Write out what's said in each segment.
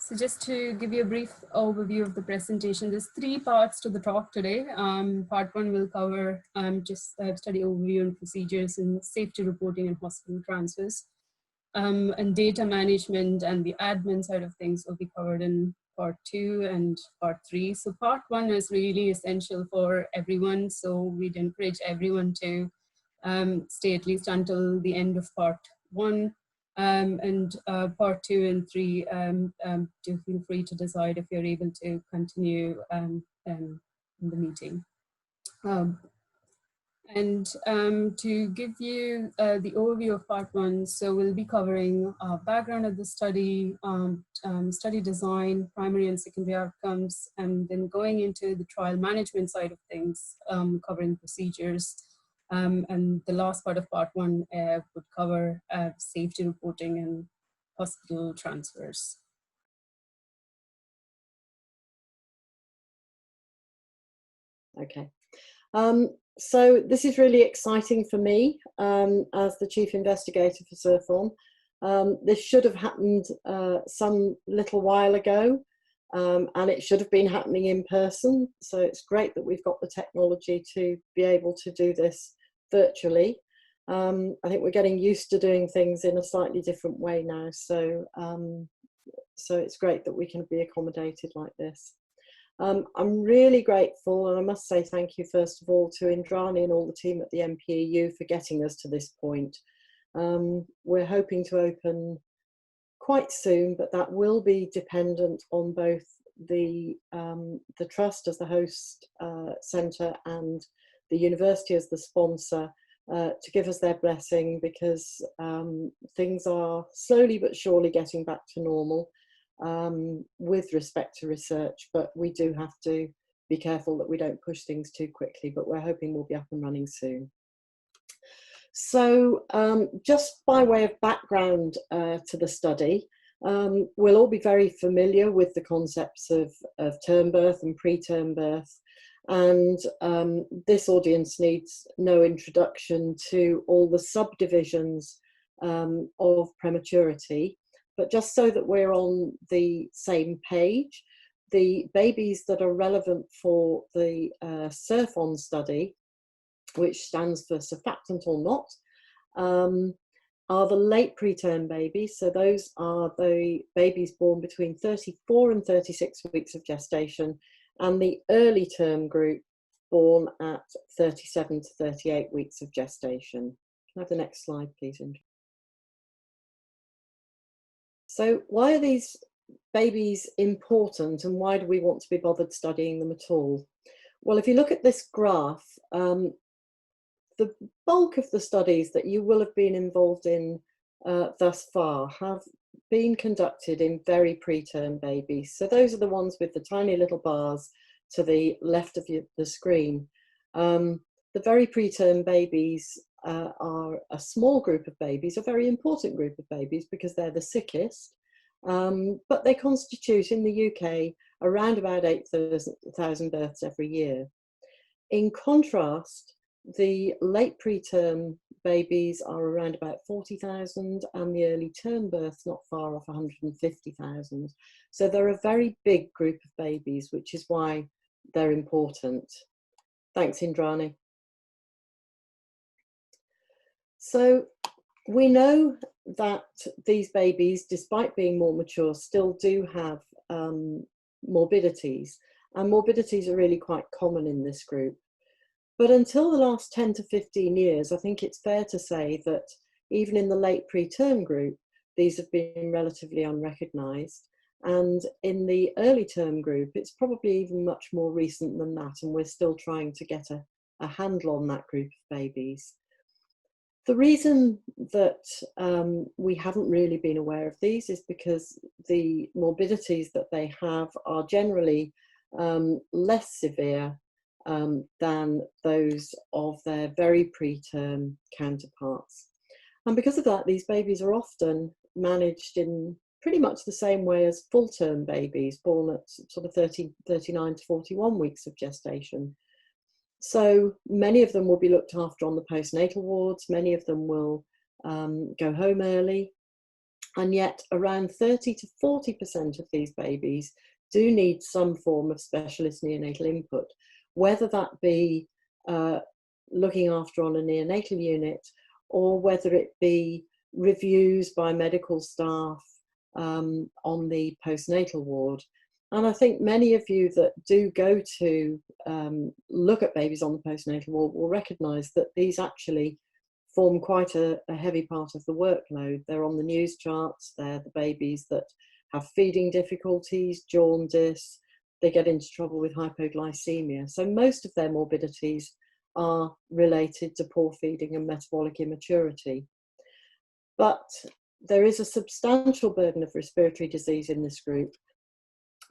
So just to give you a brief overview of the presentation, there's 3 parts to the talk today. Part 1 will cover just study overview and procedures and safety reporting and hospital transfers. And data management and the admin side of things will be covered in part 2 and part 3. So part 1 is really essential for everyone. So we'd encourage everyone to stay at least until the end of part 1. And part 2 and 3, do feel free to decide if you're able to continue in the meeting. To give you the overview of part 1, so we'll be covering background of the study, study design, primary and secondary outcomes, and then going into the trial management side of things, covering procedures. And the last part of part 1 would cover safety reporting and hospital transfers. Okay. So this is really exciting for me as the Chief Investigator for SurfON. This should have happened some little while ago, and it should have been happening in person. So it's great that we've got the technology to be able to do this virtually. I think we're getting used to doing things in a slightly different way now. So, so it's great that we can be accommodated like this. I'm really grateful, and I must say thank you first of all to Indrani and all the team at the MPEU for getting us to this point. We're hoping to open quite soon, but that will be dependent on both the Trust as the host centre and the university as the sponsor to give us their blessing, because things are slowly but surely getting back to normal. With respect to research, but we do have to be careful that we don't push things too quickly, but we're hoping we'll be up and running soon. So just by way of background to the study, we'll all be very familiar with the concepts of term birth and preterm birth, and this audience needs no introduction to all the subdivisions of prematurity. But just so that we're on the same page, the babies that are relevant for the SurfON study, which stands for Surfactant or not, are the late preterm babies. So those are the babies born between 34 and 36 weeks of gestation, and the early term group born at 37 to 38 weeks of gestation. Can I have the next slide, please, Indra? So why are these babies important, and why do we want to be bothered studying them at all? Well, if you look at this graph, the bulk of the studies that you will have been involved in thus far have been conducted in very preterm babies. So those are the ones with the tiny little bars to the left of the screen. The very preterm babies are a small group of babies, a very important group of babies, because they're the sickest, but they constitute in the UK around about 8,000 births every year. In contrast, the late preterm babies are around about 40,000, and the early term births not far off 150,000. So they're a very big group of babies, which is why they're important. Thanks, Indrani. So we know that these babies, despite being more mature, still do have morbidities, and morbidities are really quite common in this group. But until the last 10 to 15 years, I think it's fair to say that even in the late preterm group, these have been relatively unrecognised. And in the early term group, it's probably even much more recent than that, and we're still trying to get a handle on that group of babies. The reason that we haven't really been aware of these is because the morbidities that they have are generally less severe than those of their very preterm counterparts. And because of that, these babies are often managed in pretty much the same way as full-term babies born at sort of 39 to 41 weeks of gestation. So many of them will be looked after on the postnatal wards, many of them will go home early, And yet around 30 to 40% of these babies do need some form of specialist neonatal input, whether that be looking after on a neonatal unit, or whether it be reviews by medical staff on the postnatal ward. And I think many of you that do go to look at babies on the postnatal ward will recognise that these actually form quite a heavy part of the workload. They're on the news charts, they're the babies that have feeding difficulties, jaundice, they get into trouble with hypoglycemia. So most of their morbidities are related to poor feeding and metabolic immaturity. But there is a substantial burden of respiratory disease in this group.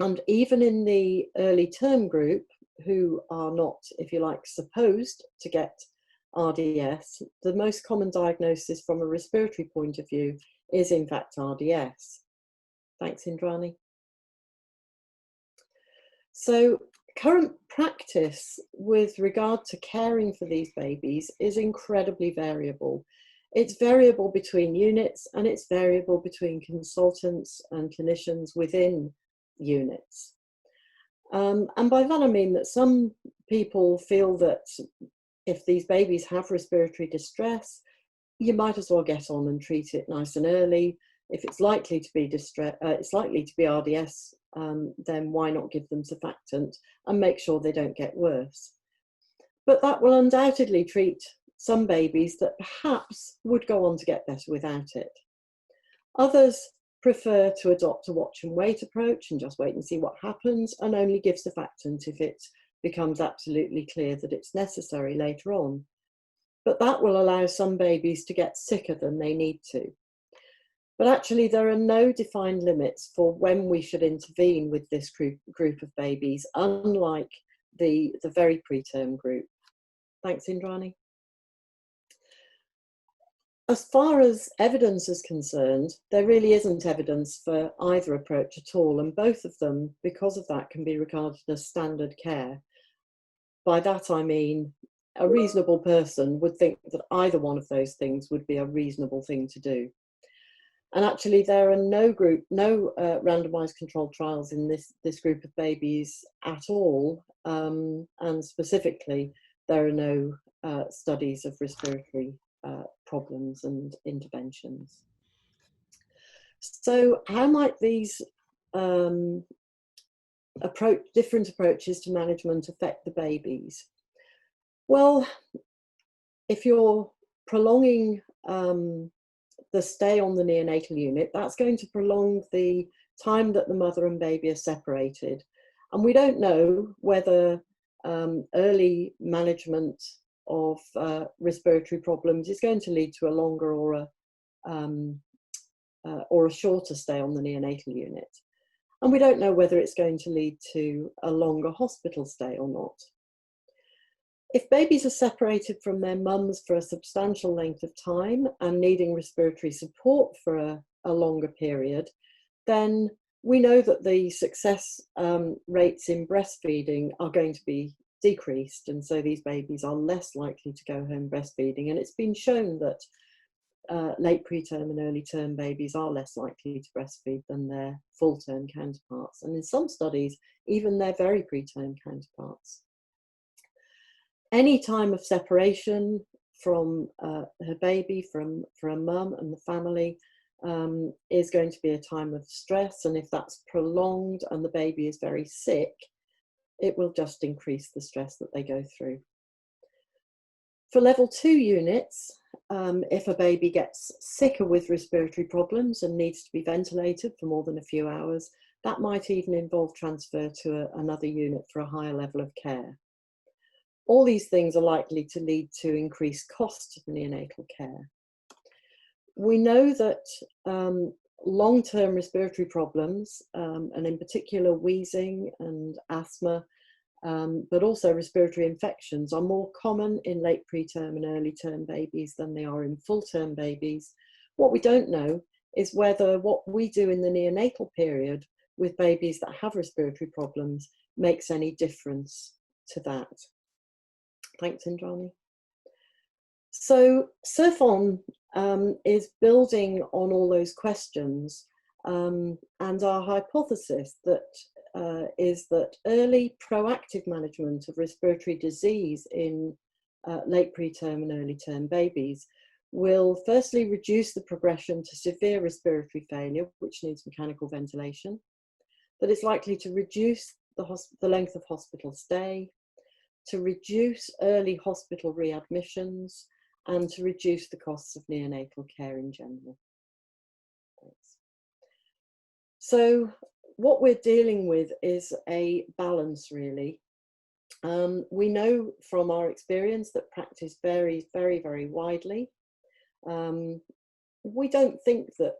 And even in the early term group, who are not, if you like, supposed to get RDS, the most common diagnosis from a respiratory point of view is in fact RDS. Thanks, Indrani. So current practice with regard to caring for these babies is incredibly variable. It's variable between units and it's variable between consultants and clinicians within units. And by that I mean that some people feel that if these babies have respiratory distress, you might as well get on and treat it nice and early. If it's likely to be it's likely to be RDS, then why not give them surfactant and make sure they don't get worse? But that will undoubtedly treat some babies that perhaps would go on to get better without it. Others prefer to adopt a watch and wait approach and just wait and see what happens and only give surfactant if it becomes absolutely clear that it's necessary later on. But that will allow some babies to get sicker than they need to. But actually there are no defined limits for when we should intervene with this group of babies, unlike the very preterm group. Thanks, Indrani. As far as evidence is concerned, there really isn't evidence for either approach at all, and both of them, because of that, can be regarded as standard care. By that I mean a reasonable person would think that either one of those things would be a reasonable thing to do. And actually there are no randomized controlled trials in this group of babies at all, and specifically there are no studies of respiratory problems and interventions. So how might these different approaches to management affect the babies? Well, if you're prolonging the stay on the neonatal unit, that's going to prolong the time that the mother and baby are separated. And we don't know whether early management of respiratory problems is going to lead to a longer or a shorter stay on the neonatal unit. And we don't know whether it's going to lead to a longer hospital stay or not. If babies are separated from their mums for a substantial length of time and needing respiratory support for a longer period, then we know that the success rates in breastfeeding are going to be decreased, and so these babies are less likely to go home breastfeeding. And it's been shown that late preterm and early term babies are less likely to breastfeed than their full term counterparts, and in some studies even their very preterm counterparts. Any time of separation from her baby, from a mum and the family, is going to be a time of stress, and if that's prolonged and the baby is very sick, it will just increase the stress that they go through. For level 2 units, if a baby gets sicker with respiratory problems and needs to be ventilated for more than a few hours, that might even involve transfer to another unit for a higher level of care. All these things are likely to lead to increased costs of neonatal care. We know that long-term respiratory problems, and in particular wheezing and asthma, but also respiratory infections, are more common in late preterm and early term babies than they are in full-term babies. What we don't know is whether what we do in the neonatal period with babies that have respiratory problems makes any difference to that. Thanks, Indrani. So SurfON is building on all those questions, and our hypothesis that is that early proactive management of respiratory disease in late preterm and early term babies will firstly reduce the progression to severe respiratory failure, which needs mechanical ventilation, that it's likely to reduce the length of hospital stay, to reduce early hospital readmissions, and to reduce the costs of neonatal care in general. Thanks. So what we're dealing with is a balance, really. We know from our experience that practice varies very, very widely. We don't think that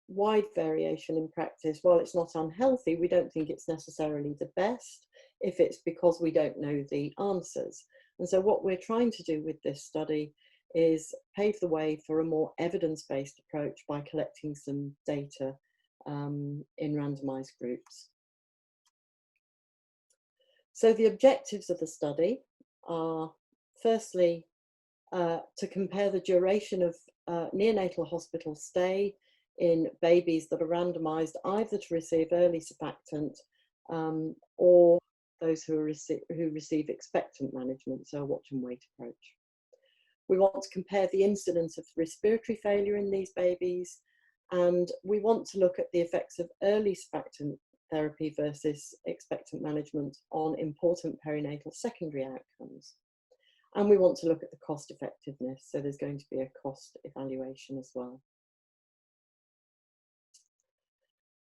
wide variation in practice, while it's not unhealthy, we don't think it's necessarily the best if it's because we don't know the answers. And so what we're trying to do with this study is pave the way for a more evidence-based approach by collecting some data in randomized groups. So the objectives of the study are firstly to compare the duration of neonatal hospital stay in babies that are randomized either to receive early surfactant or those who receive expectant management, so a watch and wait approach. We want to compare the incidence of respiratory failure in these babies, and we want to look at the effects of early surfactant therapy versus expectant management on important perinatal secondary outcomes. And we want to look at the cost effectiveness, so there's going to be a cost evaluation as well.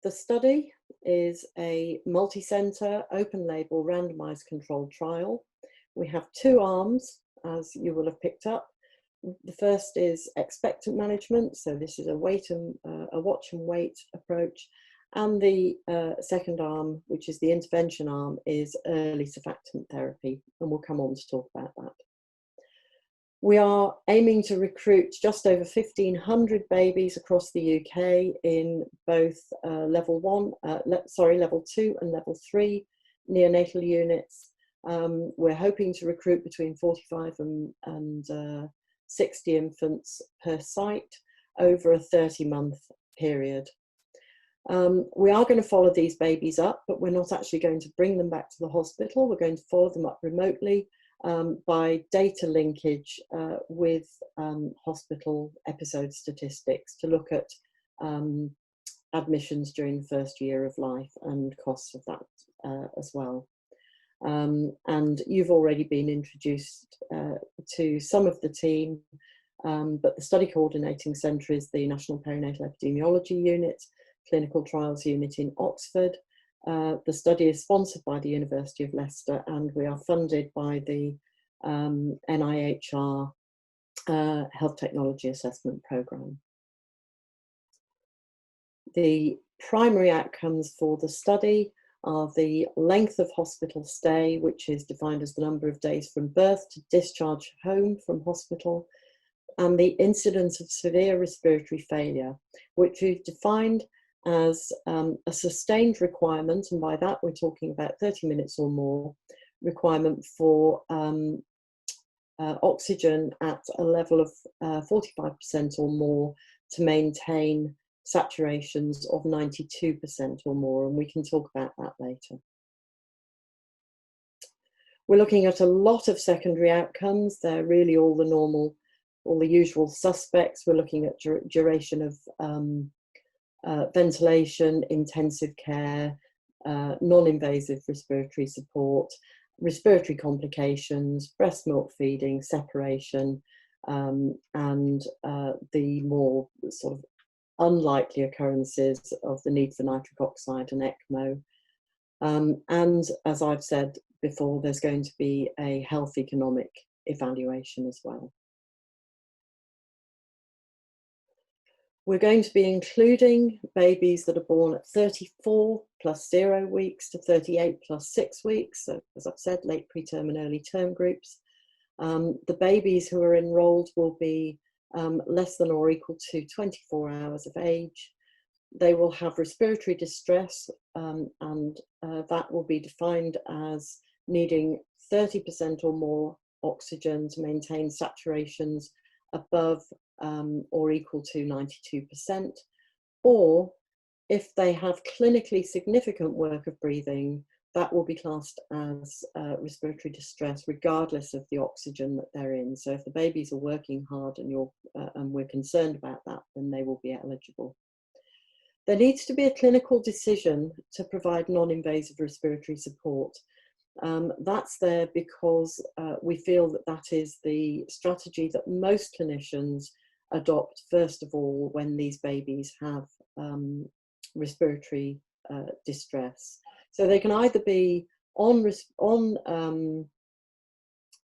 The study is a multi-centre, open-label, randomised controlled trial. We have two arms, as you will have picked up. The first is expectant management, so this is a watch and wait approach. And the second arm, which is the intervention arm, is early surfactant therapy, and we'll come on to talk about that. We are aiming to recruit just over 1,500 babies across the UK in both level 2 and level 3 neonatal units. We're hoping to recruit between 45 and 60 infants per site over a 30-month period. We are going to follow these babies up, but we're not actually going to bring them back to the hospital. We're going to follow them up remotely by data linkage with hospital episode statistics to look at admissions during the first year of life and costs of that as well. And you've already been introduced to some of the team, but the study coordinating centre is the National Perinatal Epidemiology Unit, Clinical Trials Unit in Oxford. The study is sponsored by the University of Leicester, and we are funded by the NIHR Health Technology Assessment Programme. The primary outcomes for the study are the length of hospital stay, which is defined as the number of days from birth to discharge home from hospital, and the incidence of severe respiratory failure, which we've defined as a sustained requirement, and by that we're talking about 30 minutes or more, requirement for oxygen at a level of 45% or more to maintain saturations of 92% or more, and we can talk about that later. We're looking at a lot of secondary outcomes. They're really all the normal, all the usual suspects. We're looking at duration of ventilation, intensive care, non-invasive respiratory support, respiratory complications, breast milk feeding, separation, and the more sort of unlikely occurrences of the need for nitric oxide and ECMO. And as I've said before, there's going to be a health economic evaluation as well. We're going to be including babies that are born at 34 plus 0 weeks to 38 plus 6 weeks. So as I've said, late preterm and early term groups. The babies who are enrolled will be less than or equal to 24 hours of age. They will have respiratory distress, and that will be defined as needing 30% or more oxygen to maintain saturations above or equal to 92%, or if they have clinically significant work of breathing, that will be classed as respiratory distress, regardless of the oxygen that they're in. So if the babies are working hard and we're concerned about that, then they will be eligible. There needs to be a clinical decision to provide non-invasive respiratory support. That's there because we feel that that is the strategy that most clinicians adopt, first of all, when these babies have respiratory distress. So they can either be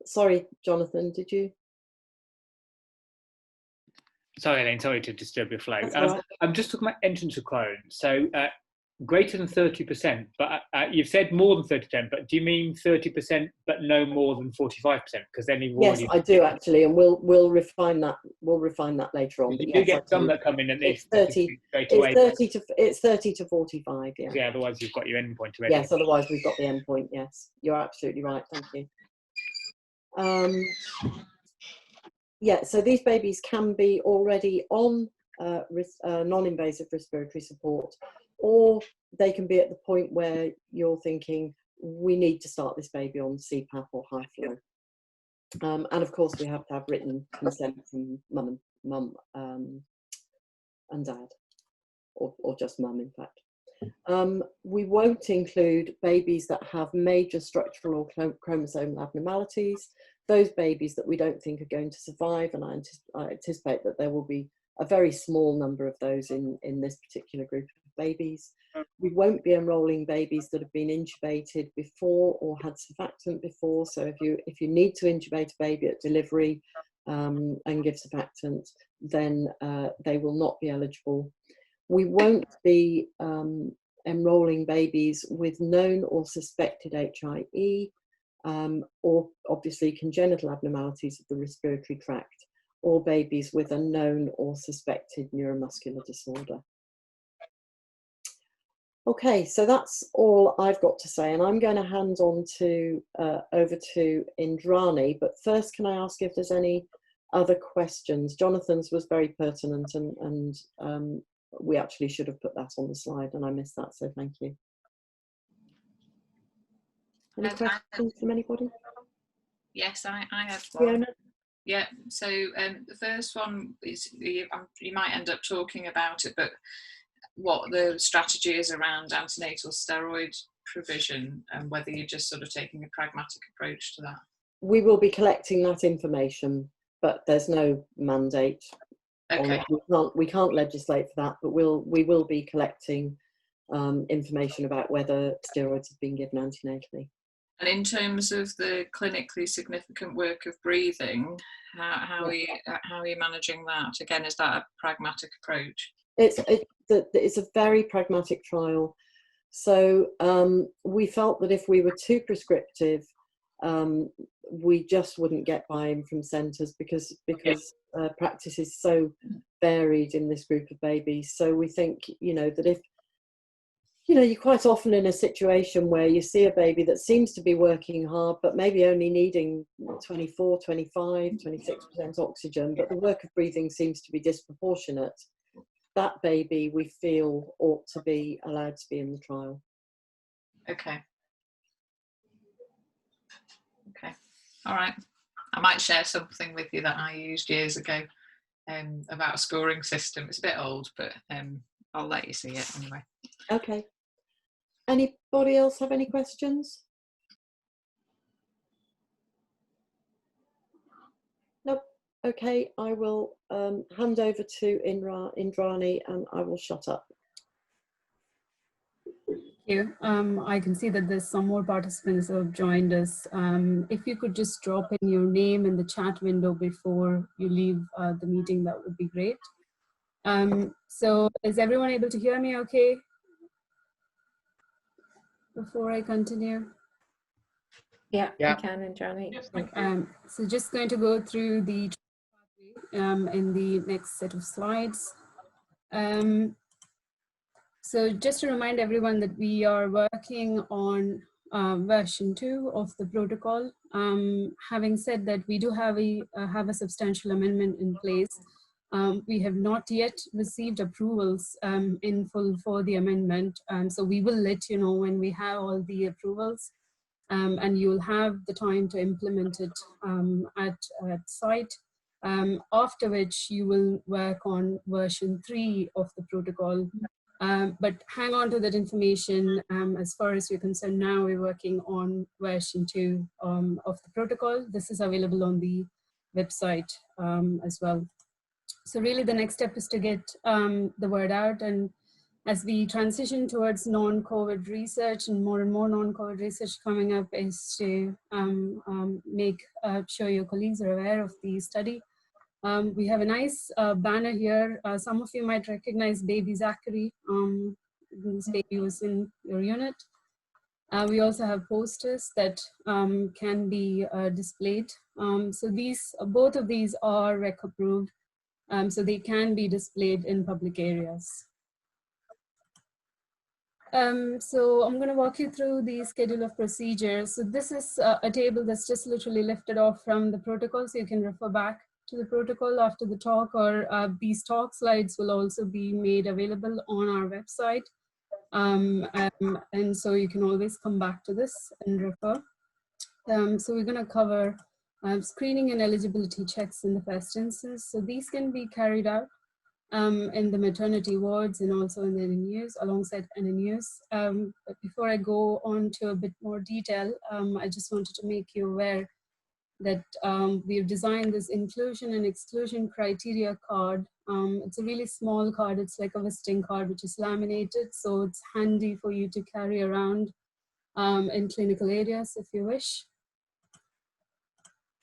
sorry, Jonathan, did you? Sorry, Elaine, sorry to disturb your flow. Right. I'm just talking about entrance requirements. So greater than 30%, but you've said more than 30%, but do you mean 30%, but no more than 45%? Because then you've already... Yes, I do actually, and we'll refine that. We'll refine that later on. You yes, do get some that come in and it's 30. It's 30 to 45. Yeah. Yeah. Otherwise, you've got your endpoint already. Yes. Otherwise, we've got the endpoint. Yes, you're absolutely right. Thank you. Yeah. So these babies can be already on non-invasive respiratory support, or they can be at the point where you're thinking, we need to start this baby on CPAP or high flow. And of course, we have to have written consent from mum and dad, or just mum, in fact. We won't include babies that have major structural or chromosomal abnormalities, those babies that we don't think are going to survive, and I anticipate that there will be a very small number of those in this particular group of babies. We won't be enrolling babies that have been intubated before or had surfactant before. So if you need to intubate a baby at delivery and give surfactant, then they will not be eligible. We won't be enrolling babies with known or suspected HIE, or obviously congenital abnormalities of the respiratory tract, or babies with a known or suspected neuromuscular disorder. Okay, so that's all I've got to say, and I'm going to hand on to over to Indrani. But first, can I ask if there's any other questions? Jonathan's was very pertinent, and we actually should have put that on the slide, and I missed that, so thank you. Any questions from anybody? Yes, I have one. Fiona? Yeah, so the first one is, you might end up talking about it, but what the strategy is around antenatal steroid provision, and whether you're just sort of taking a pragmatic approach to that. We will be collecting that information, but there's no mandate. Okay. We can't legislate for that, but we will be collecting information about whether steroids have been given antenatally. And in terms of the clinically significant work of breathing, how are you managing that? Again, is that a pragmatic approach? It's a very pragmatic trial. So we felt that if we were too prescriptive, we just wouldn't get buy-in from centres because practice is so varied in this group of babies. So we think, that if, you're quite often in a situation where you see a baby that seems to be working hard, but maybe only needing 24, 25, 26% oxygen, but the work of breathing seems to be disproportionate. That baby, we feel, ought to be allowed to be in the trial. Okay. Okay. All right. I might share something with you that I used years ago about a scoring system. It's a bit old, but I'll let you see it anyway. Okay. Anybody else have any questions? Nope. Okay, I will hand over to Indrani, and I will shut up. Thank you. I can see that there's some more participants who have joined us. If you could just drop in your name in the chat window before you leave the meeting, that would be great. So is everyone able to hear me okay? Before I continue? Yeah. I can, Indrani. So just going to go through the in the next set of slides. So just to remind everyone that we are working on version 2 of the protocol. Having said that, we do have a substantial amendment in place We have not yet received approvals in full for the amendment. So we will let you know when we have all the approvals, and you'll have the time to implement it at site. After which you will work on version 3 of the protocol. But hang on to that information. As far as you're concerned now, we're working on version 2 of the protocol. This is available on the website as well. So really the next step is to get the word out, and as we transition towards non-COVID research and more non-COVID research coming up, is to make sure your colleagues are aware of the study. We have a nice banner here. Some of you might recognize baby Zachary. This baby was in your unit. We also have posters that can be displayed. So both of these are REC approved, so they can be displayed in public areas. So I'm going to walk you through the schedule of procedures. So this is a table that's just literally lifted off from the protocol, so you can refer back to the protocol after the talk, or these talk slides will also be made available on our website. And so you can always come back to this and refer. So we're going to cover screening and eligibility checks in the first instance. So these can be carried out in the maternity wards and also in the NNUs, alongside NNUs. But before I go on to a bit more detail, I just wanted to make you aware that we've designed this inclusion and exclusion criteria card. It's a really small card. It's like a visiting card, which is laminated. So it's handy for you to carry around in clinical areas if you wish.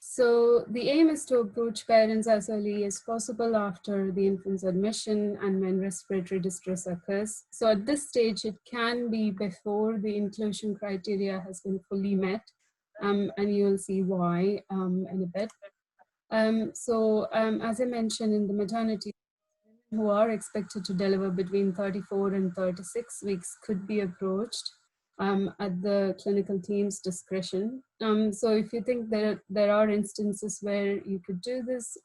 So the aim is to approach parents as early as possible after the infant's admission and when respiratory distress occurs. So at this stage, it can be before the inclusion criteria has been fully met, and you'll see why in a bit. As I mentioned, in the maternity, who are expected to deliver between 34 and 36 weeks could be approached at the clinical team's discretion. So if you think there are instances where you could do this,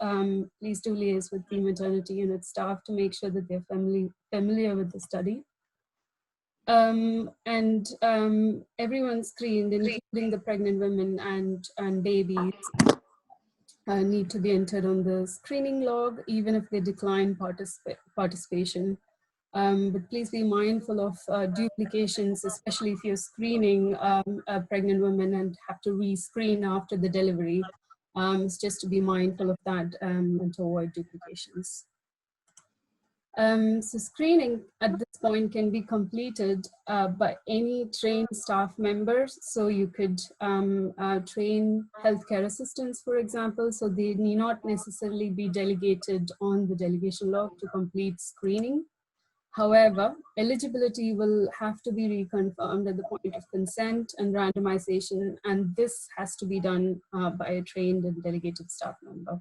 please do liaise with the maternity unit staff to make sure that they're familiar with the study. Everyone screened, including the pregnant women and babies, need to be entered on the screening log, even if they decline participation. But please be mindful of duplications, especially if you're screening a pregnant woman and have to re-screen after the delivery. It's just to be mindful of that and to avoid duplications. So screening at this point can be completed by any trained staff members. So you could train healthcare assistants, for example, so they need not necessarily be delegated on the delegation log to complete screening. However, eligibility will have to be reconfirmed at the point of consent and randomization, and this has to be done by a trained and delegated staff member.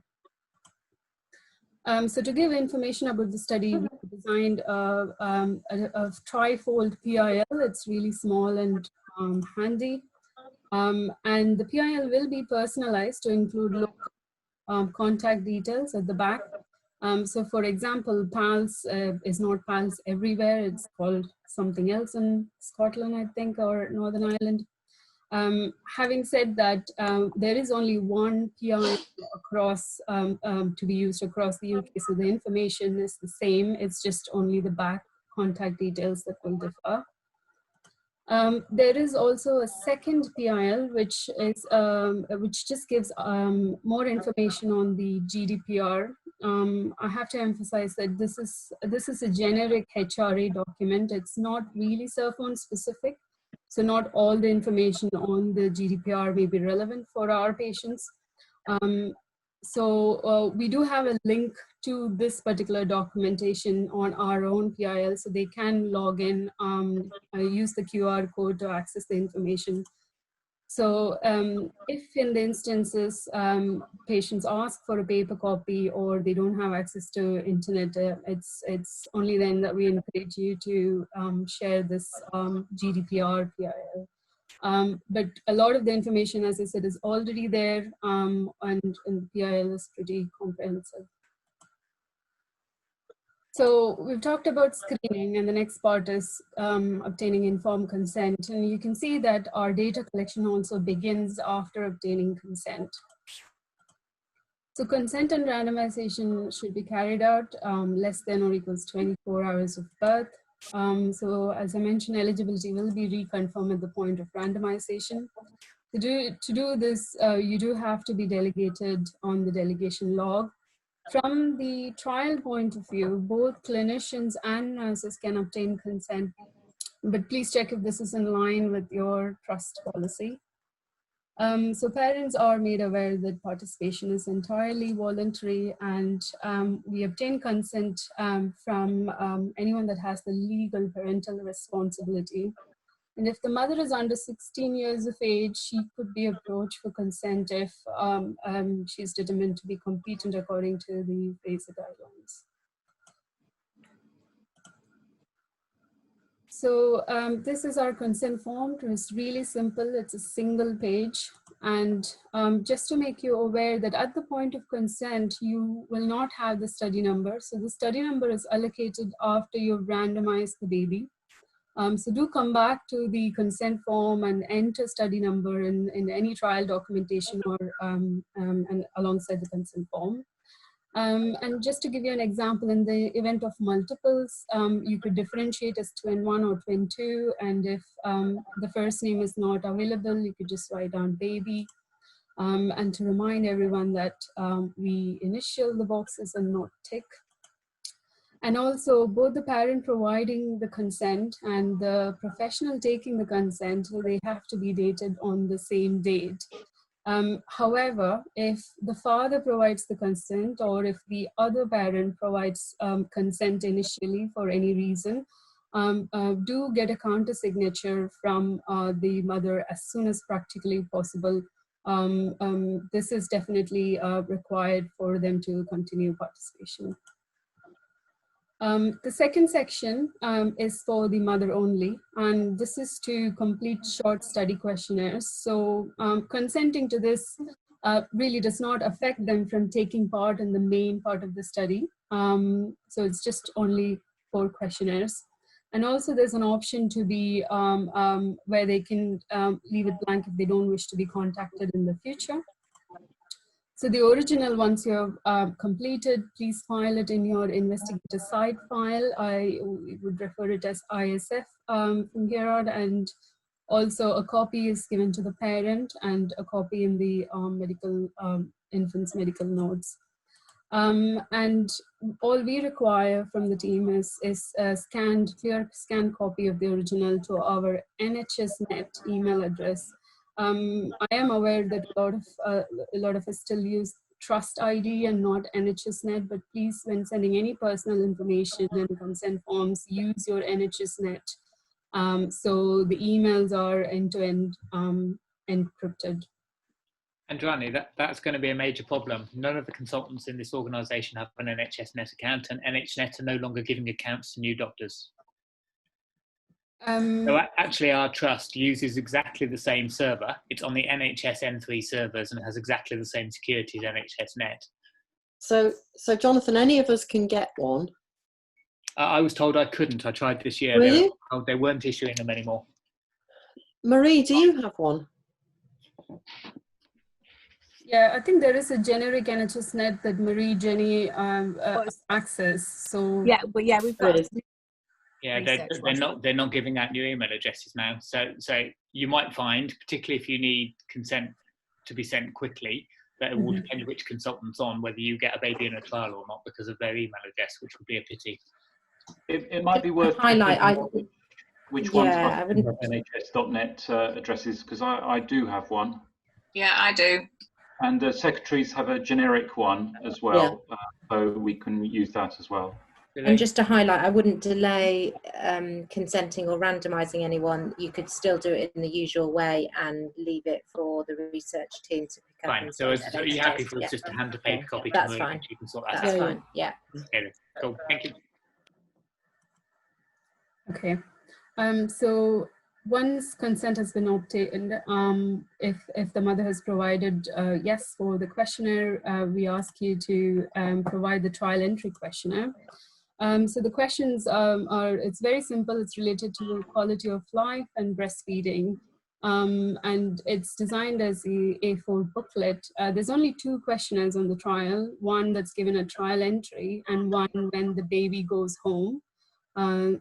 So to give information about the study, we designed a trifold PIL. It's really small and handy. And the PIL will be personalized to include local contact details at the back. So for example, PALS is not PALS everywhere. It's called something else in Scotland, I think, or Northern Ireland. Having said that, there is only one PI across to be used across the UK, so the information is the same. It's just only the back contact details that will differ. There is also a second PIL, which just gives more information on the GDPR. I have to emphasize that this is a generic HRA document. It's not really SurfON specific. So not all the information on the GDPR may be relevant for our patients. We do have a link to this particular documentation on our own PIL, so they can log in, use the QR code to access the information. So if in the instances patients ask for a paper copy or they don't have access to internet, it's only then that we encourage you to share this GDPR PIL. But a lot of the information, as I said, is already there, and the PIL is pretty comprehensive. So we've talked about screening, and the next part is obtaining informed consent. And you can see that our data collection also begins after obtaining consent. So consent and randomization should be carried out less than or equals 24 hours of birth. So as I mentioned, eligibility will be reconfirmed at the point of randomization. To do this, you do have to be delegated on the delegation log. From the trial point of view, both clinicians and nurses can obtain consent, but please check if this is in line with your trust policy. So parents are made aware that participation is entirely voluntary, and we obtain consent from anyone that has the legal parental responsibility. And if the mother is under 16 years of age, she could be approached for consent if she's determined to be competent according to the FASA guidelines. So this is our consent form. It's really simple. It's a single page. And just to make you aware that at the point of consent, you will not have the study number. So the study number is allocated after you've randomized the baby. So do come back to the consent form and enter study number in any trial documentation or and alongside the consent form. And just to give you an example, in the event of multiples, you could differentiate as twin 1 or twin 2. And if the first name is not available, you could just write down baby. And to remind everyone that we initial the boxes and not tick. And also both the parent providing the consent and the professional taking the consent, they have to be dated on the same date. However, if the father provides the consent or if the other parent provides consent initially for any reason, do get a counter signature from the mother as soon as practically possible. This is definitely required for them to continue participation. The second section is for the mother only, and this is to complete short study questionnaires. So consenting to this really does not affect them from taking part in the main part of the study. So it's just only for questionnaires. And also there's an option to be where they can leave it blank if they don't wish to be contacted in the future. So the original, once you have completed, please file it in your investigator site file. I would refer it as ISF from here on, and also a copy is given to the parent and a copy in the infant's medical notes. And all we require from the team is a clear scanned copy of the original to our NHSnet email address. I am aware that a lot of us still use Trust ID and not NHSnet, but please, when sending any personal information and consent forms, use your NHSnet. So the emails are end-to-end encrypted. Indrani, that's going to be a major problem. None of the consultants in this organisation have an NHSnet account, and NHSnet are no longer giving accounts to new doctors. So actually our trust uses exactly the same server. It's on the NHS N3 servers and has exactly the same security as NHSnet. So Jonathan, any of us can get one? I was told I couldn't. I tried this year. They weren't issuing them anymore. Marie, do you have one? Yeah, I think there is a generic NHSnet that Marie, Jenny access. So yeah, but yeah, we've got. Yeah, they're not giving out new email addresses now. So you might find, particularly if you need consent to be sent quickly, that it will depend which consultant's on, whether you get a baby in a trial or not because of their email address, which would be a pity. It might be worth highlight which ones have NHS.net addresses, because I do have one. Yeah, I do. And the secretaries have a generic one as well, so we can use that as well. And just to highlight, I wouldn't delay consenting or randomising anyone. You could still do it in the usual way and leave it for the research team to pick up. Fine. So are you happy for us just to hand a paper copy to That's Marie? fine. You can sort that That's out. fine. Yeah. Okay. Cool. Thank you. Okay. So once consent has been obtained, if the mother has provided yes for the questionnaire, we ask you to provide the trial entry questionnaire. So the questions it's very simple. It's related to quality of life and breastfeeding. And it's designed as a A4 booklet. There's only 2 questionnaires on the trial, one that's given a trial entry and one when the baby goes home. And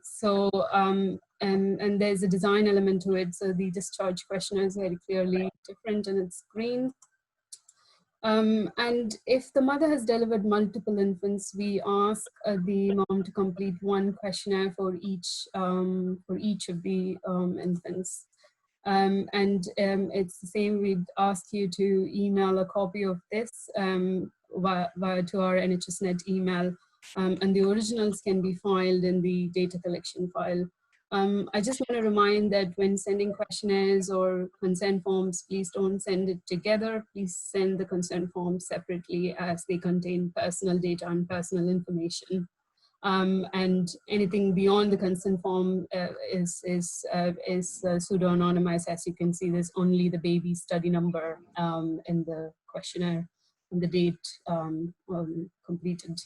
there's a design element to it. So the discharge questionnaire is very clearly different and it's green. And if the mother has delivered multiple infants, we ask the mom to complete 1 questionnaire for each of the infants. It's the same. We'd ask you to email a copy of this via to our NHSNet email, and the originals can be filed in the data collection file. I just want to remind that when sending questionnaires or consent forms, please don't send it together. Please send the consent forms separately as they contain personal data and personal information. And anything beyond the consent form is pseudo-anonymized. As you can see, there's only the baby study number in the questionnaire and the date completed.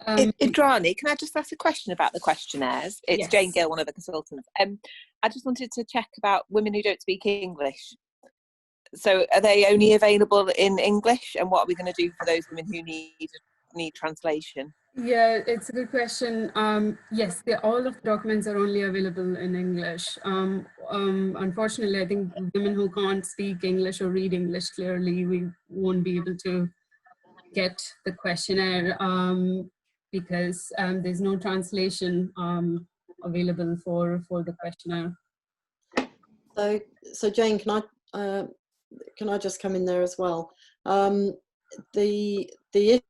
Indrani, can I just ask a question about the questionnaires? It's Yes. Jane Gill, one of the consultants. I just wanted to check about women who don't speak English. So are they only available in English? And what are we going to do for those women who need translation? Yeah, it's a good question. Yes, all of the documents are only available in English. Unfortunately, I think women who can't speak English or read English clearly, we won't be able to get the questionnaire because there's no translation available for the questionnaire. So Jane, can I just come in there as well? The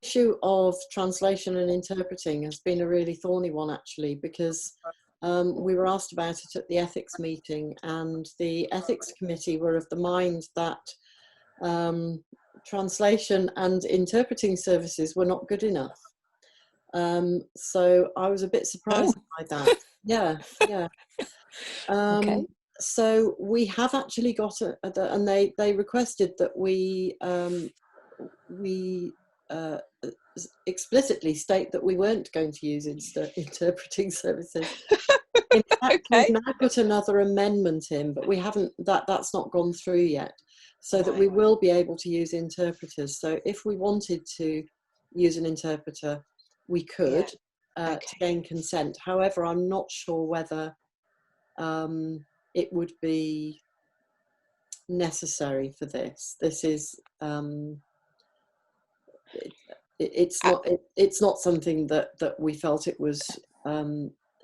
issue of translation and interpreting has been a really thorny one, actually, because we were asked about it at the ethics meeting, and the ethics committee were of the mind that translation and interpreting services were not good enough. So I was a bit surprised by that. Yeah. Okay. So we have actually got and they requested that we explicitly state that we weren't going to use interpreting services. In fact, Okay. we've now put another amendment in, but we haven't. That's not gone through yet, so that we will be able to use interpreters. So if we wanted to use an interpreter, we could to gain consent. However, I'm not sure whether it would be necessary for this. This is it's not something that we felt it was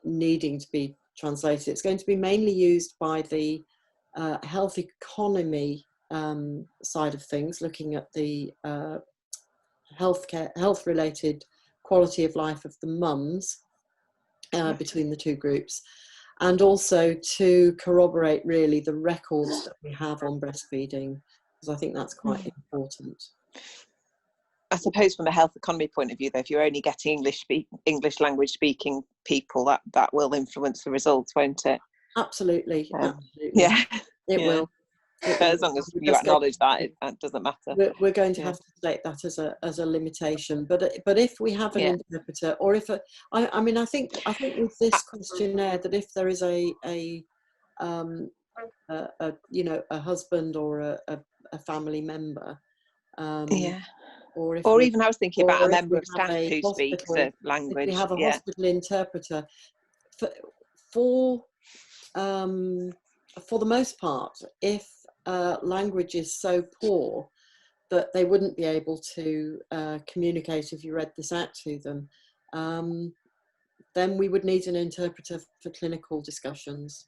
needing to be translated. It's going to be mainly used by the health economy side of things, looking at the health related quality of life of the mums between the 2 groups, and also to corroborate really the records that we have on breastfeeding, because I think that's quite important. I suppose from a health economy point of view, though, if you're only getting English language speaking people, that will influence the results, won't it? Absolutely. Absolutely. Yeah. It will. But as long as you acknowledge that, it doesn't matter. We're going to have to state that as a limitation. But if we have an interpreter, or if I mean, I think with this questionnaire that if there is a you know, a husband or a family member, or even I was thinking about a member of staff who speaks the language. If we have a hospital interpreter, for the most part, if language is so poor that they wouldn't be able to communicate if you read this out to them, then we would need an interpreter for clinical discussions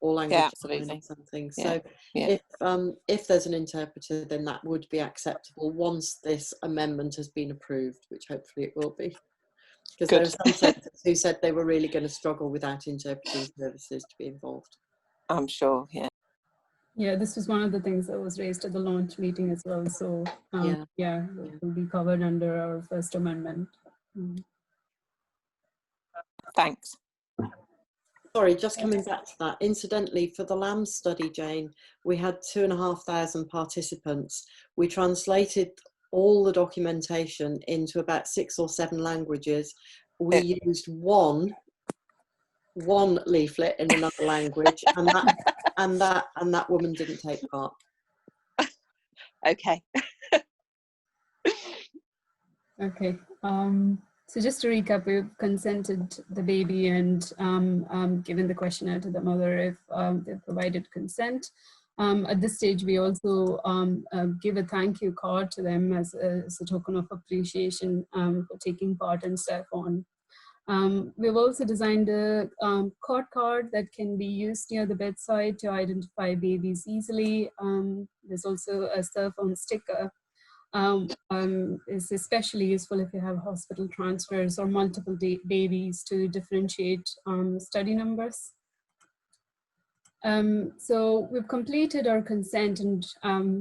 or language or something. So if there's an interpreter, then that would be acceptable once this amendment has been approved, which hopefully it will be. Because there are some sectors who said they were really going to struggle without interpreting services to be involved. I'm sure, Yeah, this was one of the things that was raised at the launch meeting as well. So it will be covered under our first amendment. Thanks. Sorry, just coming back to that. Incidentally, for the LAM study, Jane, we had 2,500 participants. We translated all the documentation into about 6 or 7 languages. We used one leaflet in another language, and that woman didn't take part. Okay. Okay. So just to recap, we've consented the baby and given the questionnaire to the mother if they've provided consent. At this stage, we also give a thank you card to them as a token of appreciation for taking part in SurfON. We've also designed a cord card that can be used near the bedside to identify babies easily. There's also a SurfON sticker. Is especially useful if you have hospital transfers or multiple babies to differentiate study numbers. So we've completed our consent, and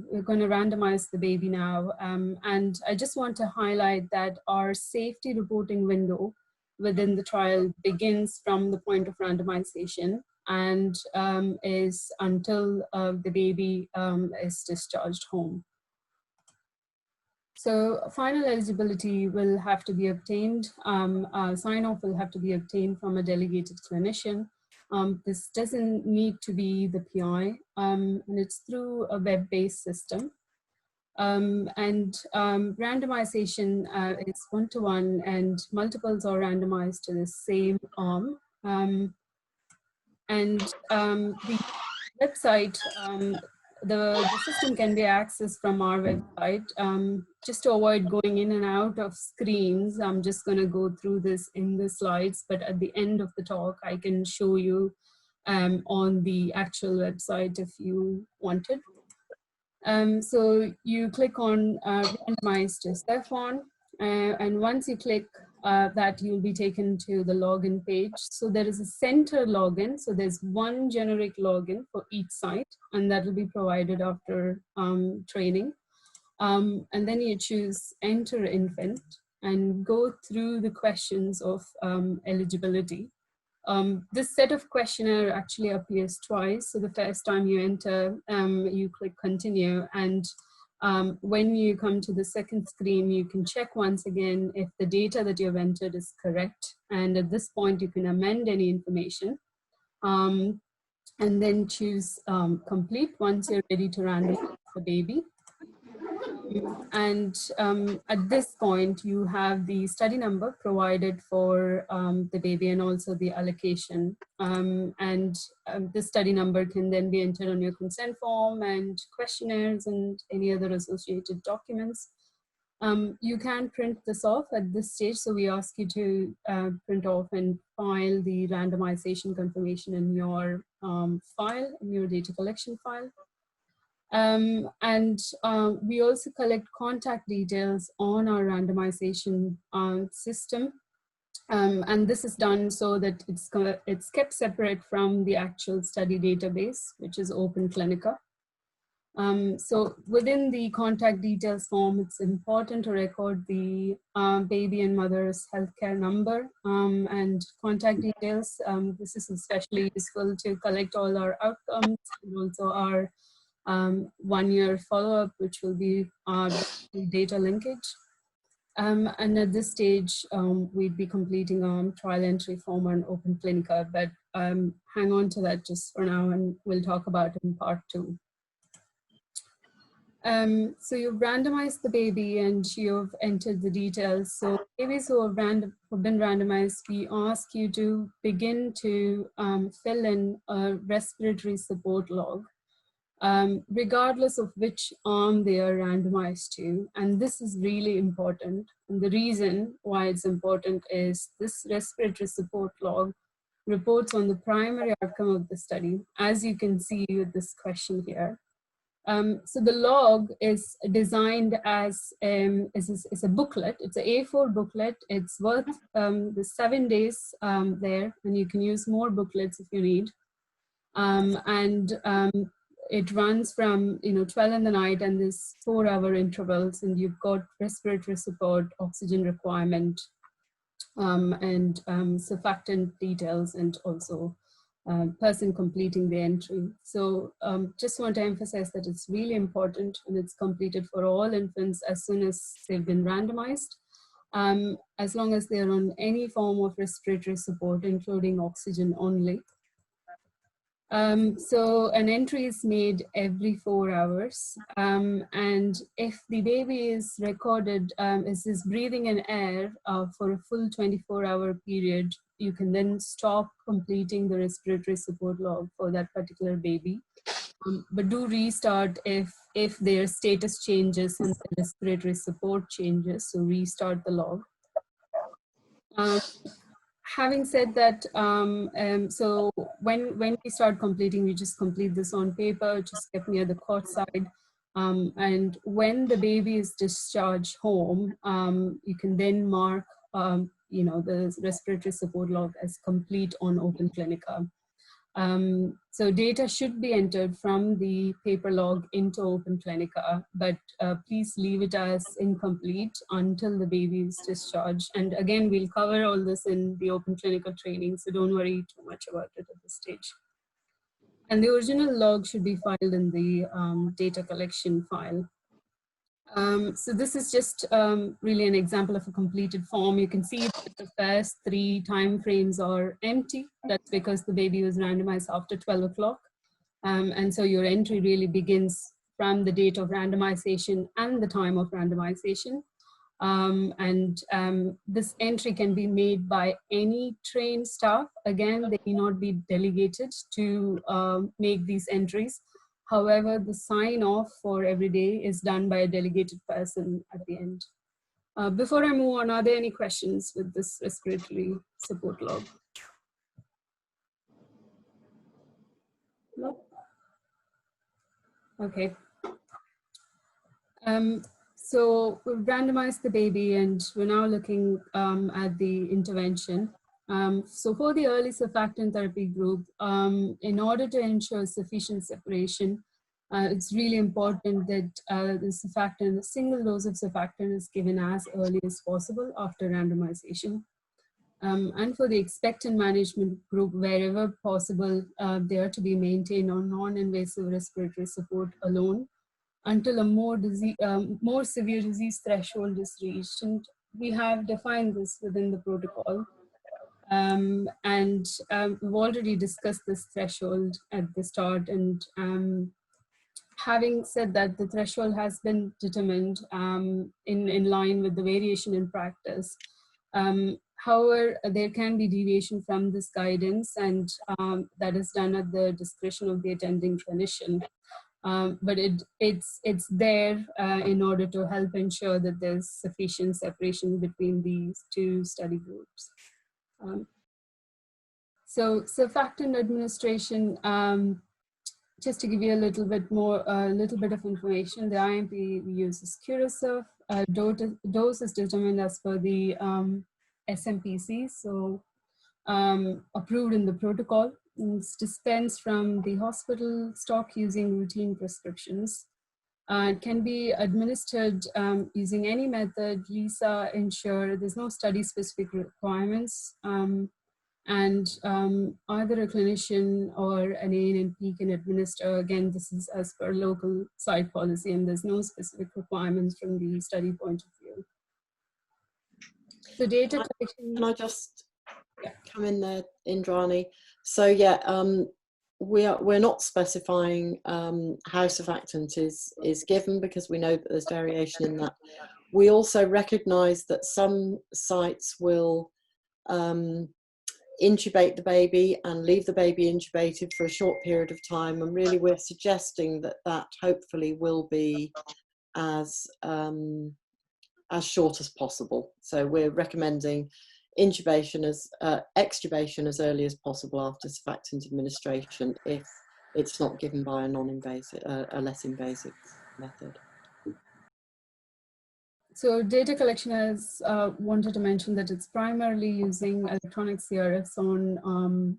we're going to randomize the baby now. And I just want to highlight that our safety reporting window within the trial begins from the point of randomization and is until the baby is discharged home. So final eligibility will have to be obtained, sign-off will have to be obtained from a delegated clinician. This doesn't need to be the PI, and it's through a web-based system. Randomization is 1-to-1, and multiples are randomized to the same arm. The website, the system can be accessed from our website. Just to avoid going in and out of screens, I'm just going to go through this in the slides, but at the end of the talk, I can show you on the actual website if you wanted. So you click on randomize to SurfON, and once you click that, you'll be taken to the login page. So there is a center login. So there's one generic login for each site, and that will be provided after training. And then you choose enter infant and go through the questions of eligibility. This set of questionnaire actually appears twice. So the first time you enter, you click continue, and when you come to the second screen, you can check once again if the data that you've entered is correct. And at this point, you can amend any information and then choose complete once you're ready to randomize the baby. And at this point, you have the study number provided for the baby and also the allocation. The study number can then be entered on your consent form and questionnaires and any other associated documents. You can print this off at this stage. So we ask you to print off and file the randomization confirmation in your file, in your data collection file. We also collect contact details on our randomization system. And this is done so that it's kept separate from the actual study database, which is Open Clinica. So within the contact details form, it's important to record the baby and mother's healthcare number and contact details. This is especially useful to collect all our outcomes and also our 1-year follow-up, which will be our data linkage. And at this stage, we'd be completing our trial entry form on Open Clinica, but hang on to that just for now, and we'll talk about it in part 2. So you've randomized the baby and you've entered the details. So babies who have been randomized, we ask you to begin to fill in a respiratory support log, regardless of which arm they are randomized to. And this is really important. And the reason why it's important is this respiratory support log reports on the primary outcome of the study, as you can see with this question here. So the log is designed as is a booklet. It's an A4 booklet. It's worth the 7 days there, and you can use more booklets if you need. It runs from 12 in the night, and there's 4-hour intervals, and you've got respiratory support, oxygen requirement, and surfactant details, and also person completing the entry. So just want to emphasize that it's really important and it's completed for all infants as soon as they've been randomized, as long as they're on any form of respiratory support, including oxygen only. So an entry is made every 4 hours, and if the baby is recorded is breathing in air for a full 24-hour period, you can then stop completing the respiratory support log for that particular baby. But do restart if their status changes and the respiratory support changes, so restart the log. Having said that, so when we start completing, we just complete this on paper, just kept near the cot side. And when the baby is discharged home, you can then mark, the respiratory support log as complete on Open Clinica. So data should be entered from the paper log into Open Clinica, but please leave it as incomplete until the baby is discharged. And again, we'll cover all this in the Open Clinica training, so don't worry too much about it at this stage. And the original log should be filed in the data collection file. So this is just really an example of a completed form. You can see that the first 3 time frames are empty. That's because the baby was randomized after 12 o'clock. And so your entry really begins from the date of randomization and the time of randomization. This entry can be made by any trained staff. Again, they may not be delegated to make these entries. However, the sign off for every day is done by a delegated person at the end. Before I move on, are there any questions with this respiratory support log? No? Okay. So we've randomized the baby and we're now looking at the intervention. So for the early surfactant therapy group, in order to ensure sufficient separation, it's really important that the surfactant, a single dose of surfactant is given as early as possible after randomization. And for the expectant management group, wherever possible, they are to be maintained on non-invasive respiratory support alone until a more severe disease threshold is reached. And we have defined this within the protocol. We've already discussed this threshold at the start. And having said that, the threshold has been determined in line with the variation in practice. However, there can be deviation from this guidance, and that is done at the discretion of the attending clinician. But it's there in order to help ensure that there's sufficient separation between these 2 study groups. So surfactant administration, just to give you a little bit of information, the IMP we use is Curasurf. Dose is determined as per the SMPC, so approved in the protocol. It's dispensed from the hospital stock using routine prescriptions. It can be administered using any method. LISA ensure there's no study-specific requirements, and either a clinician or an ANP can administer. Again, this is as per local site policy, and there's no specific requirements from the study point of view. So data collection. Can I just come in there, Indrani? So yeah, we're not specifying how surfactant is given because we know that there's variation in that. We also recognise that some sites will intubate the baby and leave the baby intubated for a short period of time, and really we're suggesting that that hopefully will be as short as possible. So we're recommending intubation as extubation as early as possible after surfactant administration if it's not given by a non-invasive, a less invasive method. So data collection has wanted to mention that it's primarily using electronic CRFs on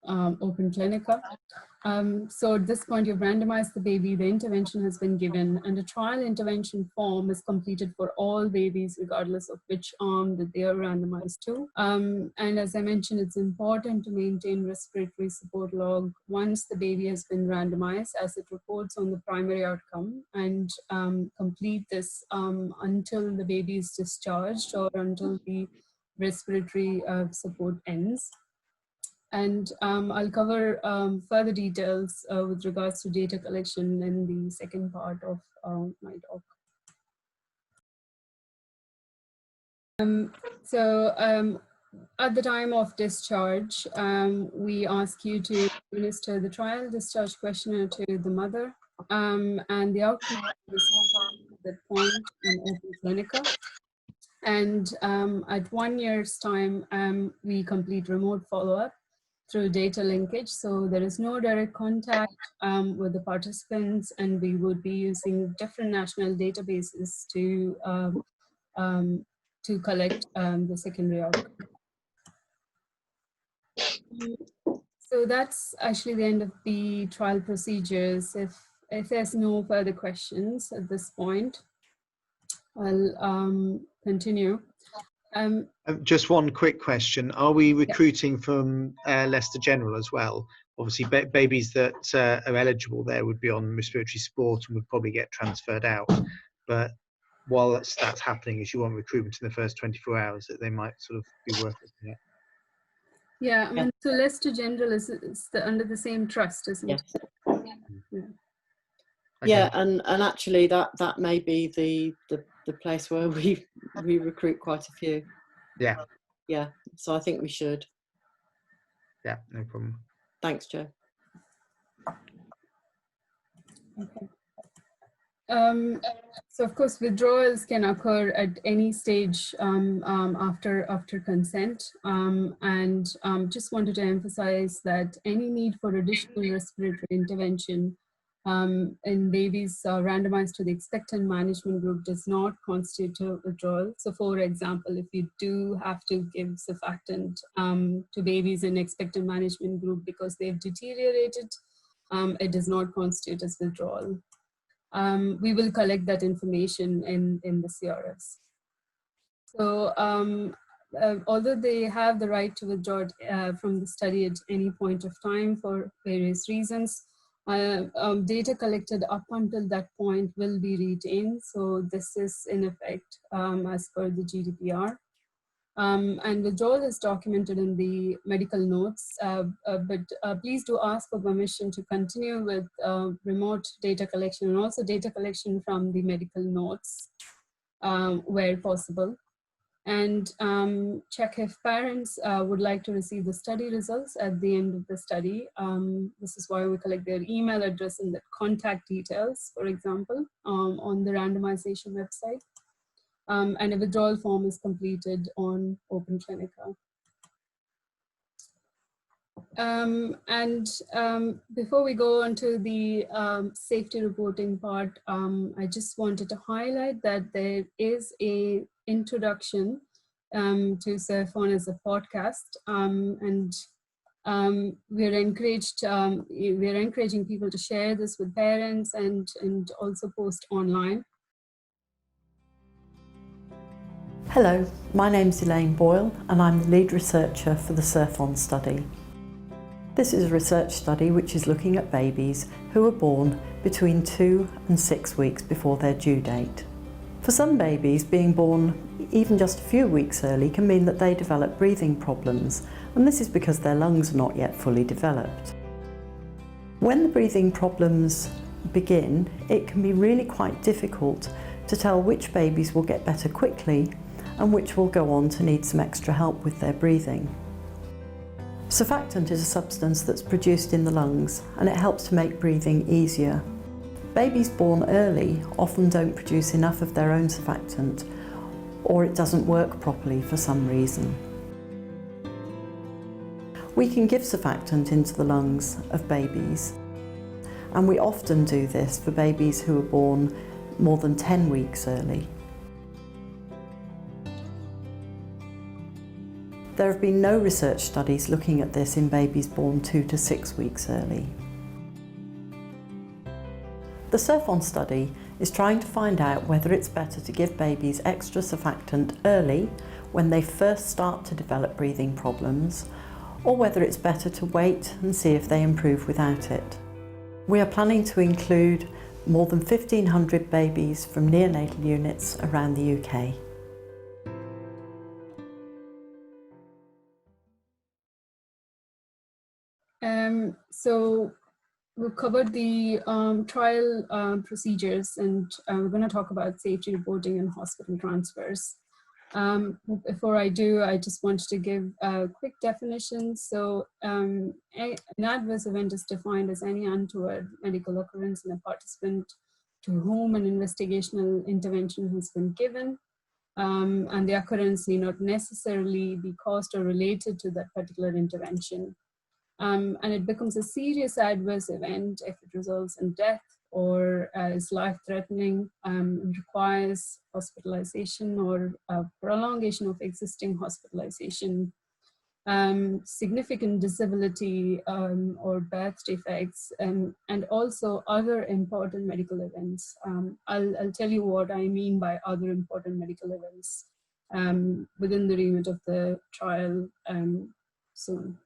open clinica. So at this point, you've randomized the baby, the intervention has been given, and a trial intervention form is completed for all babies, regardless of which arm that they are randomized to. And as I mentioned, it's important to maintain respiratory support log once the baby has been randomized, as it reports on the primary outcome, and complete this until the baby is discharged or until the respiratory support ends. And I'll cover further details with regards to data collection in the second part of my talk. At the time of discharge, we ask you to administer the trial discharge questionnaire to the mother, and the outcome is at that point in open clinica. And at 1 year's time, we complete remote follow-up through data linkage. So there is no direct contact with the participants, and we would be using different national databases to collect the secondary outcome. So that's actually the end of the trial procedures. If there's no further questions at this point, I'll continue. Just one quick question. Are we recruiting from Leicester General as well? Obviously, babies that are eligible there would be on respiratory support and would probably get transferred out. But while that's happening, is you want recruitment in the first 24 hours that they might sort of be worth looking at? Yeah, I mean, so Leicester General is under the same trust, isn't it? Yeah. Okay. Yeah, and actually that may be the place where we recruit quite a few. Yeah. Yeah, so I think we should. Yeah, no problem. Thanks, Joe. Okay. So of course, withdrawals can occur at any stage after consent, and just wanted to emphasize that any need for additional respiratory intervention in babies randomized to the Expectant Management group does not constitute a withdrawal. So for example, if you do have to give Surfactant to babies in Expectant Management group because they've deteriorated, it does not constitute as withdrawal. We will collect that information in the CRS. So although they have the right to withdraw from the study at any point of time for various reasons, data collected up until that point will be retained. So this is in effect as per the GDPR. And withdrawal is documented in the medical notes, but please do ask for permission to continue with remote data collection and also data collection from the medical notes where possible. And check if parents would like to receive the study results at the end of the study. This is why we collect their email address and the contact details, for example, on the randomization website. And a withdrawal form is completed on Open Clinica. Before we go on to the safety reporting part, I just wanted to highlight that there is a introduction to SurfON as a podcast, and we're encouraging people to share this with parents and also post online. Hello, my name's Elaine Boyle and I'm the lead researcher for the SurfON study. This is a research study which is looking at babies who are born between 2 and 6 weeks before their due date. For some babies, being born even just a few weeks early can mean that they develop breathing problems, and this is because their lungs are not yet fully developed. When the breathing problems begin, it can be really quite difficult to tell which babies will get better quickly and which will go on to need some extra help with their breathing. Surfactant is a substance that's produced in the lungs and it helps to make breathing easier. Babies born early often don't produce enough of their own surfactant, or it doesn't work properly for some reason. We can give surfactant into the lungs of babies, and we often do this for babies who are born more than 10 weeks early. There have been no research studies looking at this in babies born 2 to 6 weeks early. The SurfON study is trying to find out whether it's better to give babies extra surfactant early when they first start to develop breathing problems, or whether it's better to wait and see if they improve without it. We are planning to include more than 1,500 babies from neonatal units around the UK. So we've covered the trial procedures, and we're going to talk about safety reporting and hospital transfers. Before I do, I just wanted to give a quick definition. So an adverse event is defined as any untoward medical occurrence in a participant to whom an investigational intervention has been given, and the occurrence need not necessarily be caused or related to that particular intervention. And it becomes a serious adverse event if it results in death or is life-threatening and requires hospitalization or prolongation of existing hospitalization, significant disability or birth defects, and also other important medical events. I'll tell you what I mean by other important medical events within the remit of the trial soon.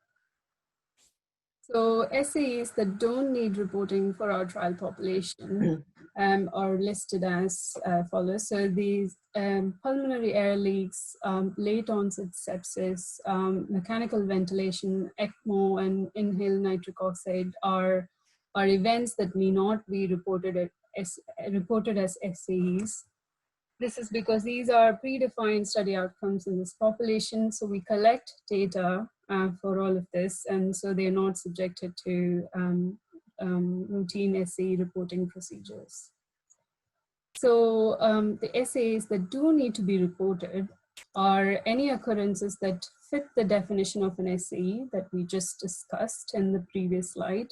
So SAEs that don't need reporting for our trial population are listed as follows. So these pulmonary air leaks, late onset sepsis, mechanical ventilation, ECMO, and inhaled nitric oxide are events that may not be reported as SAEs. This is because these are predefined study outcomes in this population. So we collect data for all of this, and so they're not subjected to routine SAE reporting procedures. So the SAEs that do need to be reported are any occurrences that fit the definition of an SAE that we just discussed in the previous slide.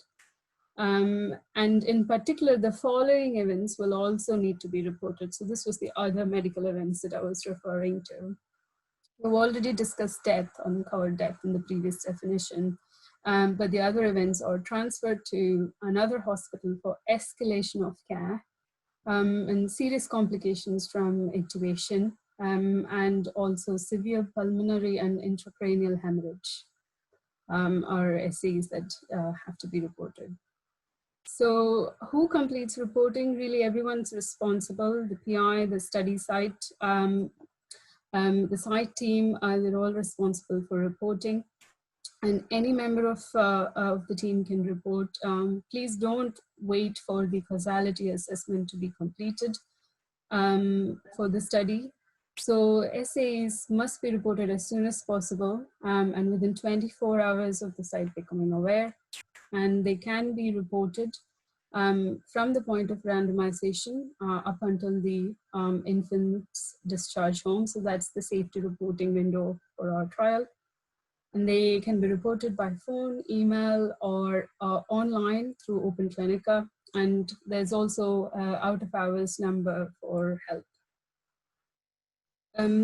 And in particular, the following events will also need to be reported. So this was the other medical events that I was referring to. We've already discussed death, uncovered death in the previous definition, but the other events are transferred to another hospital for escalation of care and serious complications from intubation, and also severe pulmonary and intracranial hemorrhage are SAEs that have to be reported. So who completes reporting? Really everyone's responsible, the PI, the study site, the site team, they're all responsible for reporting. And any member of the team can report. Please don't wait for the causality assessment to be completed for the study. So SAEs must be reported as soon as possible and within 24 hours of the site becoming aware. And they can be reported from the point of randomization up until the infant's discharge home. So that's the safety reporting window for our trial. And they can be reported by phone, email, or online through Open Clinica. And there's also out of hours number for help.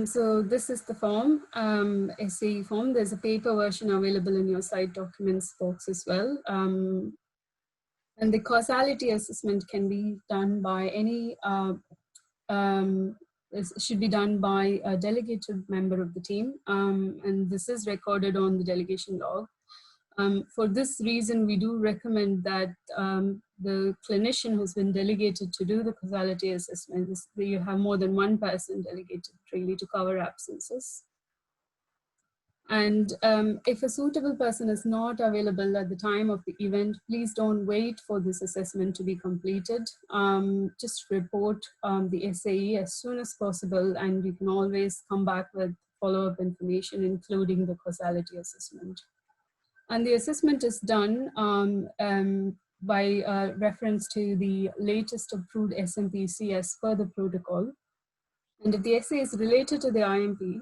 So this is the form, SAE form. There's a paper version available in your site documents box as well. And the causality assessment can be done by any, should be done by a delegated member of the team. And this is recorded on the delegation log. For this reason, we do recommend that the clinician who's been delegated to do the causality assessment, is that you have more than one person delegated really to cover absences. And if a suitable person is not available at the time of the event, please don't wait for this assessment to be completed. Just report the SAE as soon as possible, and you can always come back with follow-up information, including the causality assessment. And the assessment is done by reference to the latest approved SMPC as per the protocol. And if the SAE is related to the IMP,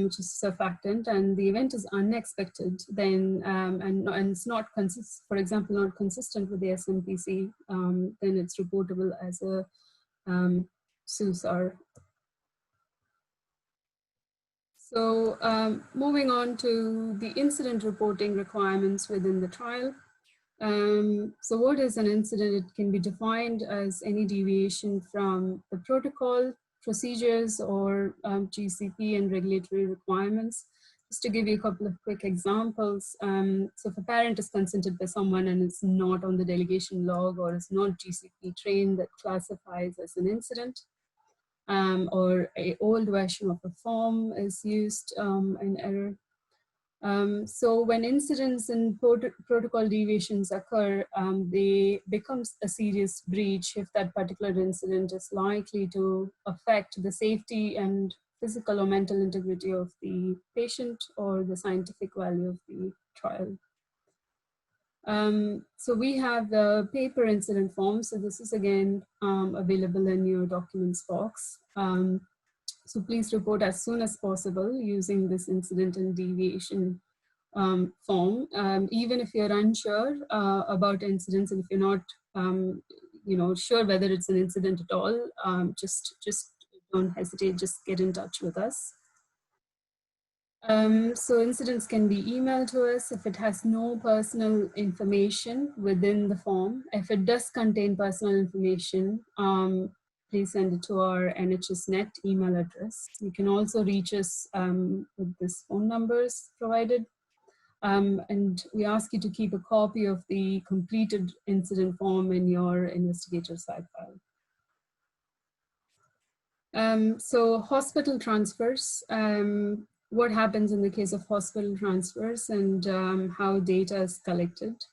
which is surfactant, and the event is unexpected, then and it's not for example, not consistent with the SMPC, then it's reportable as a SUSAR. So moving on to the incident reporting requirements within the trial. So what is an incident? It can be defined as any deviation from the protocol, procedures, or GCP and regulatory requirements. Just to give you a couple of quick examples. So if a parent is consented by someone and it's not on the delegation log or is not GCP trained, that classifies as an incident. Or an old version of a form is used in error. So when incidents and protocol deviations occur, they becomes a serious breach if that particular incident is likely to affect the safety and physical or mental integrity of the patient or the scientific value of the trial. So we have the paper incident form. So this is again available in your documents box. So please report as soon as possible using this incident and deviation form. Even if you're unsure about incidents, and if you're not sure whether it's an incident at all, just don't hesitate, just get in touch with us. So incidents can be emailed to us if it has no personal information within the form. If it does contain personal information, please send it to our NHSNet email address. You can also reach us with this phone numbers provided. And we ask you to keep a copy of the completed incident form in your Investigator side file. So hospital transfers, what happens in the case of hospital transfers and how data is collected.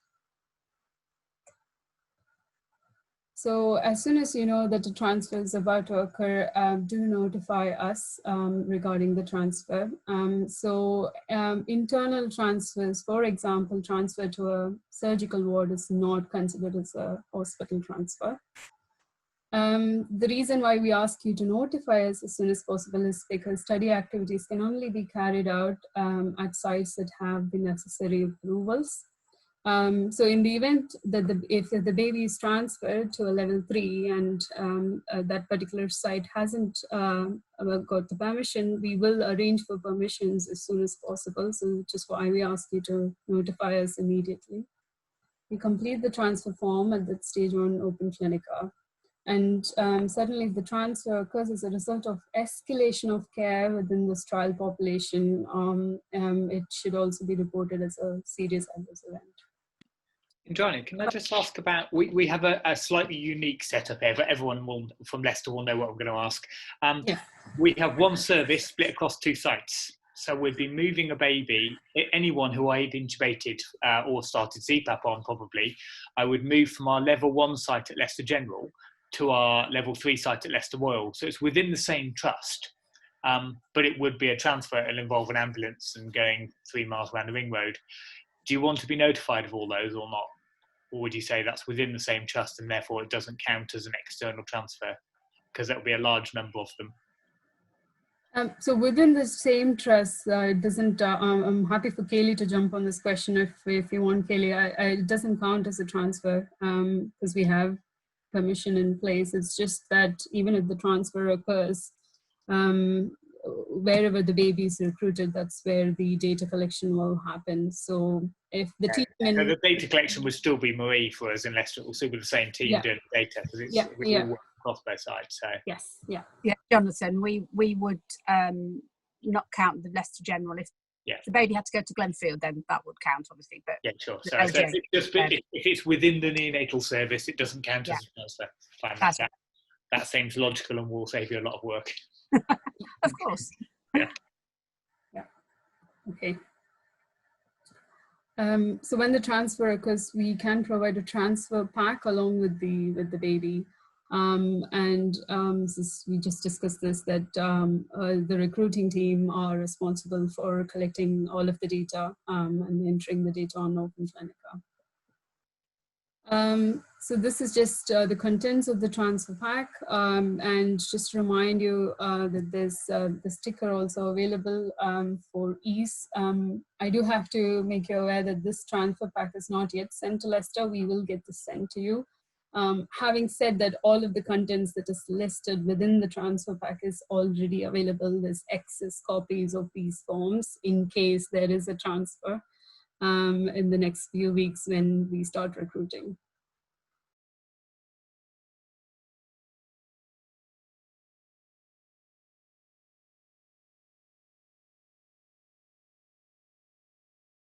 So as soon as you know that the transfer is about to occur, do notify us regarding the transfer. Internal transfers, for example, transfer to a surgical ward is not considered as a hospital transfer. The reason why we ask you to notify us as soon as possible is because study activities can only be carried out at sites that have the necessary approvals. So in the event that if the baby is transferred to a level 3 and that particular site hasn't got the permission, we will arrange for permissions as soon as possible. So which is why we ask you to notify us immediately. We complete the transfer form at that stage on Open Clinica. And certainly if the transfer occurs as a result of escalation of care within this trial population, it should also be reported as a serious adverse event. Indrani, can I just ask about, we have a slightly unique setup here, but everyone from Leicester will know what I'm going to ask. Yeah. We have one service split across 2 sites. So we'd be moving a baby, anyone who I had intubated or started CPAP on probably, I would move from our level 1 site at Leicester General to our level 3 site at Leicester Royal. So it's within the same trust, but it would be a transfer. It'll involve an ambulance and going 3 miles around the ring road. Do you want to be notified of all those or not? Or would you say that's within the same trust and therefore it doesn't count as an external transfer? Because that would be a large number of them. So within the same trust, it doesn't, I'm happy for Kaylee to jump on this question if you want, Kaylee. It doesn't count as a transfer because we have permission in place. It's just that even if the transfer occurs, wherever the baby is recruited, that's where the data collection will happen. So if the team... So the data collection would still be Marie for us in Leicester. It will still be the same team doing the data because it's we all work across both sides. So. Yes, yeah. Yeah, Jonathan, we would not count the Leicester General. If the baby had to go to Glenfield, then that would count, obviously. But yeah, sure. So if it's within the neonatal service, it doesn't count as a transfer. Fine, that seems logical and will save you a lot of work. Of course. Yeah. Okay. So when the transfer occurs, we can provide a transfer pack along with the baby. We just discussed this, that the recruiting team are responsible for collecting all of the data and entering the data on Open Clinica. So this is just the contents of the transfer pack, and just remind you that there's the sticker also available for ease. I do have to make you aware that this transfer pack is not yet sent to Leicester. We will get this sent to you. Having said that, all of the contents that is listed within the transfer pack is already available. There's excess copies of these forms in case there is a transfer in the next few weeks when we start recruiting.